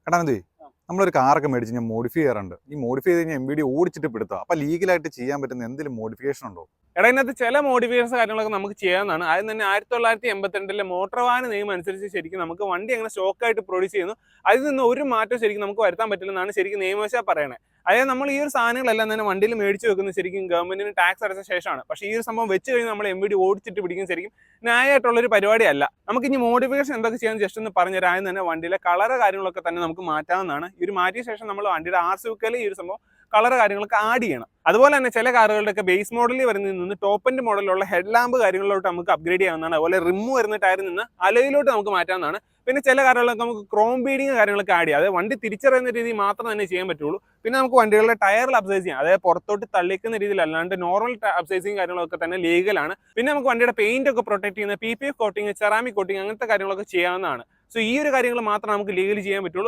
എടാ ഇത് നമ്മളൊരു കാറൊക്കെ മേടിച്ച് ഞാൻ മോഡിഫൈ ചെയ്യാറുണ്ട്. ഈ മോഡിഫൈ ചെയ്ത് കഴിഞ്ഞാൽ MBD ഓടിച്ചിട്ട് പിടുത്തം. അപ്പോൾ ലീഗലായിട്ട് ചെയ്യാൻ പറ്റുന്ന എന്തെങ്കിലും മോഡിഫിക്കേഷൻ ഉണ്ടോ? എടാ ഇതിനകത്ത് ചില മോഡിഫിക്കേഷൻസ് കാര്യങ്ങളൊക്കെ നമുക്ക് ചെയ്യാവുന്നതാണ്. ആദ്യം തന്നെ 1982 മോട്ടോർ വാഹന നിയമം അനുസരിച്ച് ശരിക്കും നമുക്ക് വണ്ടി എങ്ങനെ സ്റ്റോക്കായിട്ട് പ്രൊഡ്യൂസ് ചെയ്യുന്നു അതിൽ നിന്ന് ഒരു മാറ്റം ശരിക്കും നമുക്ക് വരുത്താൻ പറ്റില്ലെന്നാണ് ശരിക്കും നിയമവശാൽ പറയണത്. അതായത് നമ്മൾ ഈ ഒരു സാധനങ്ങളെല്ലാം തന്നെ വണ്ടിയിൽ മേടിച്ച് വെക്കുന്നത് ശരിക്കും ഗവൺമെന്റിന് ടാക്സ് അടച്ച ശേഷമാണ്. പക്ഷേ ഈ ഒരു സംഭവം വെച്ച് കഴിഞ്ഞാൽ നമ്മൾ MBD ഓടിച്ചിട്ട് പിടിക്കും ശരിക്കും ന്യായമായിട്ടുള്ളൊരു പരിപാടിയല്ല. നമുക്ക് ഇനി മോഡിഫിക്കേഷൻ എന്തൊക്കെ ചെയ്യാൻ ജസ്റ്റ് ഒന്ന് പറഞ്ഞുതരാം. ആദ്യം തന്നെ വണ്ടിയിലെ കളർ കാര്യങ്ങളൊക്കെ തന്നെ നമുക്ക് മാറ്റാവുന്നതാണ്. ഈ ഒരു മാറ്റിയ ശേഷം നമ്മൾ വണ്ടിയുടെ RC ബുക്കിൽ ഈ ഒരു സംഭവം കളർ കാര്യങ്ങളൊക്കെ ആഡ് ചെയ്യണം. അതുപോലെ തന്നെ ചില കാറുകളുടെയൊക്കെ ബേസ് മോഡലിൽ വരുന്നതിൽ നിന്ന് ടോപ്പ് എൻഡ് മോഡലിലുള്ള ഹെഡ് ലാമ്പ് കാര്യങ്ങളിലോട്ട് നമുക്ക് അപ്ഗ്രേഡ് ചെയ്യാവുന്നതാണ്. അതുപോലെ റിമ്മ് വരുന്ന ടയറിൽ നിന്ന് അലോയിലോട്ട് നമുക്ക് മാറ്റാവുന്നതാണ്. പിന്നെ ചില കാറുകളൊക്കെ നമുക്ക് ക്രോം ബീഡിങ് കാര്യങ്ങളൊക്കെ ആഡ് ചെയ്യാം. അതായത് വണ്ടി തിരിച്ചറിയുന്ന രീതിയിൽ മാത്രം തന്നെ ചെയ്യാൻ പറ്റുള്ളൂ. പിന്നെ നമുക്ക് വണ്ടികളുടെ ടയറിൽ അപ്സൈസ് ചെയ്യാം. അതായത് പുറത്തോട്ട് തള്ളിക്കുന്ന രീതിയിൽ അല്ലാണ്ട് നോർമൽ അപ്സൈസിങ് കാര്യങ്ങളൊക്കെ തന്നെ ലീഗലാണ്. പിന്നെ നമുക്ക് വണ്ടിയുടെ പെയിന്റ് ഒക്കെ പ്രൊട്ടക്ട് ചെയ്യുന്ന PPF കോട്ടിങ്, സെറാമിക് കോട്ടിങ് അങ്ങനത്തെ കാര്യങ്ങളൊക്കെ ചെയ്യാവുന്നതാണ്. സോ ഈ ഒരു കാര്യങ്ങൾ മാത്രം നമുക്ക് ലീഗലി ചെയ്യാൻ പറ്റുള്ളൂ.